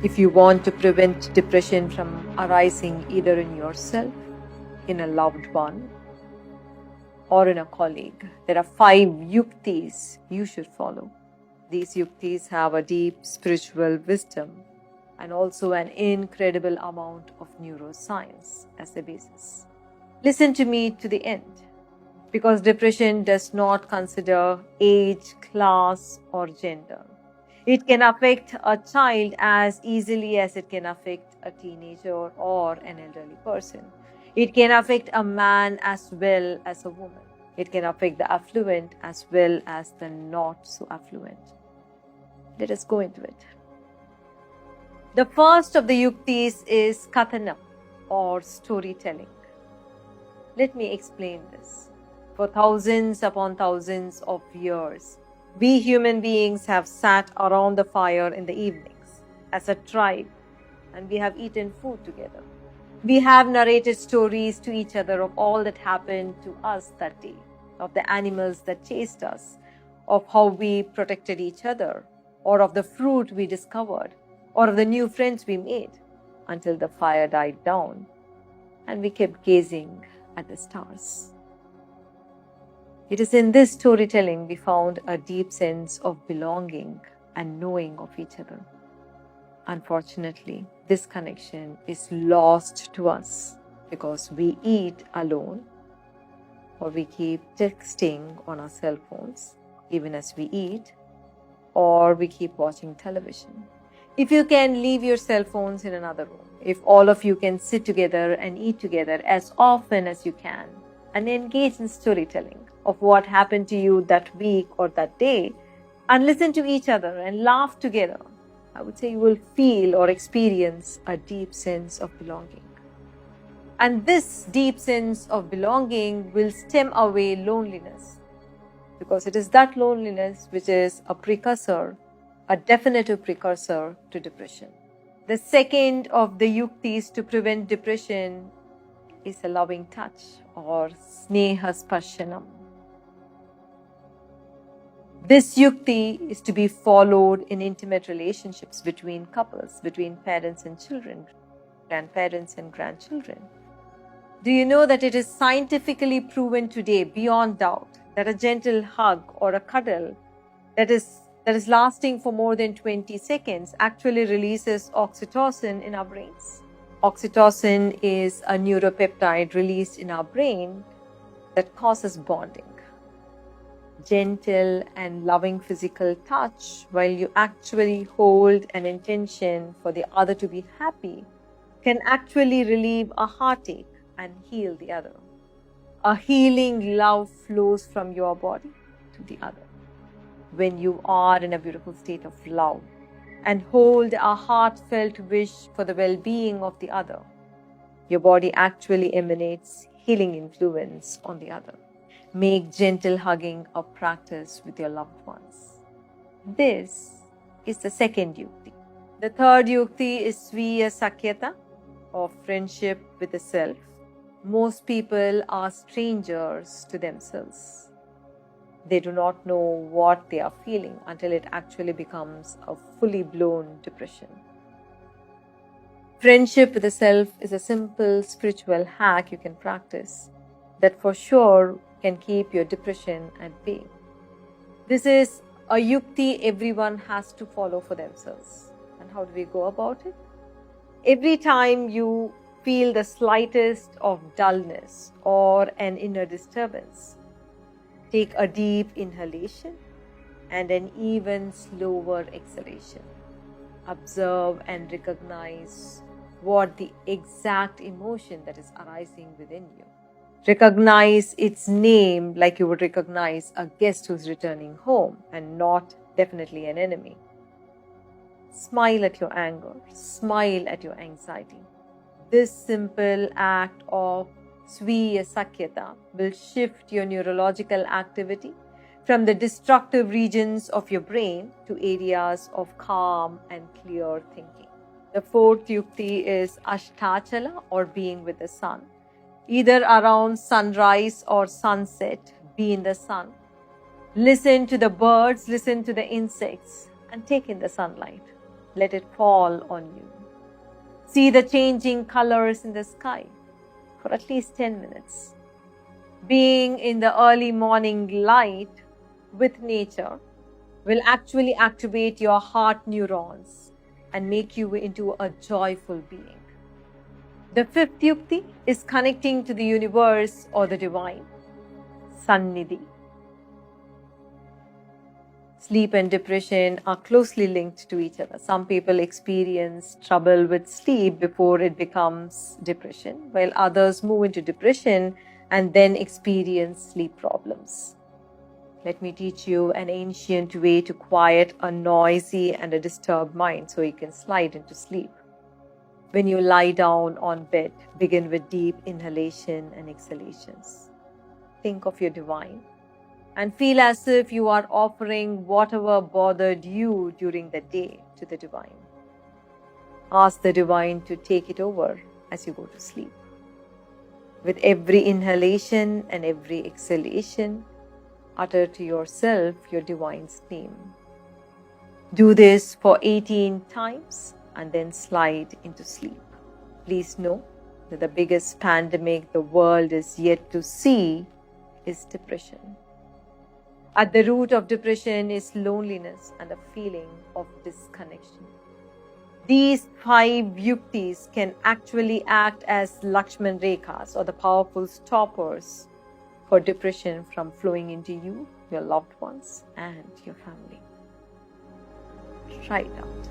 If you want to prevent depression from arising either in yourself, in a loved one, or in a colleague, there are 5 yuktis you should follow. These yuktis have a deep spiritual wisdom and also an incredible amount of neuroscience as the basis. Listen to me to the end, because depression does not consider age, class, or gender. It can affect a child as easily as it can affect a teenager or an elderly person. It can affect a man as well as a woman. It can affect the affluent as well as the not so affluent. Let us go into it. The first of the yuktis is kathanam, or storytelling. Let me explain this. For thousands upon thousands of years, we human beings have sat around the fire in the evenings as a tribe, and we have eaten food together. We have narrated stories to each other of all that happened to us that day, of the animals that chased us, of how we protected each other, or of the fruit we discovered, or of the new friends we made, until the fire died down and we kept gazing at the stars. It is in this storytelling we found a deep sense of belonging and knowing of each other. Unfortunately, this connection is lost to us because we eat alone, or we keep texting on our cell phones even as we eat, or we keep watching television. If you can leave your cell phones in another room, if all of you can sit together and eat together as often as you can and engage in storytelling of what happened to you that week or that day, and listen to each other and laugh together, I would say you will feel or experience a deep sense of belonging. And this deep sense of belonging will stem away loneliness, because it is that loneliness which is a precursor, a definitive precursor to depression. The second of the yuktis to prevent depression is a loving touch, or sneha sparshanam. This yukti is to be followed in intimate relationships between couples, between parents and children, grandparents and grandchildren. Do you know that it is scientifically proven today, beyond doubt, that a gentle hug or a cuddle that is lasting for more than 20 seconds actually releases oxytocin in our brains? Oxytocin is a neuropeptide released in our brain that causes bonding. Gentle and loving physical touch, while you actually hold an intention for the other to be happy, can actually relieve a heartache and heal the other. A healing love flows from your body to the other. When you are in a beautiful state of love and hold a heartfelt wish for the well-being of the other, your body actually emanates healing influence on the other. Make gentle hugging a practice with your loved ones. This is the second yukti. The third yukti is Sviya Sakyata, or friendship with the self. Most people are strangers to themselves. They do not know what they are feeling until it actually becomes a fully blown depression. Friendship with the self is a simple spiritual hack you can practice that for sure can keep your depression at bay. This is a yukti everyone has to follow for themselves. And how do we go about it? Every time you feel the slightest of dullness or an inner disturbance, take a deep inhalation and an even slower exhalation. Observe and recognize what the exact emotion that is arising within you. Recognize its name like you would recognize a guest who's returning home and not definitely an enemy. Smile at your anger. Smile at your anxiety. This simple act of Sviya Sakyata will shift your neurological activity from the destructive regions of your brain to areas of calm and clear thinking. The fourth yukti is Ashtachala, or being with the sun. Either around sunrise or sunset, be in the sun. Listen to the birds, listen to the insects, and take in the sunlight. Let it fall on you. See the changing colors in the sky for at least 10 minutes. Being in the early morning light with nature will actually activate your heart neurons and make you into a joyful being. The fifth yukti is connecting to the universe or the divine, Sannidhi. Sleep and depression are closely linked to each other. Some people experience trouble with sleep before it becomes depression, while others move into depression and then experience sleep problems. Let me teach you an ancient way to quiet a noisy and a disturbed mind so you can slide into sleep. When you lie down on bed, begin with deep inhalation and exhalations. Think of your divine and feel as if you are offering whatever bothered you during the day to the divine. Ask the divine to take it over as you go to sleep. With every inhalation and every exhalation, utter to yourself your divine's name. Do this for 18 times and then slide into sleep. Please know that the biggest pandemic the world is yet to see is depression. At the root of depression is loneliness and a feeling of disconnection. These 5 yuktis can actually act as Lakshman Rekhas or the powerful stoppers for depression from flowing into you, your loved ones, and your family. Try it out.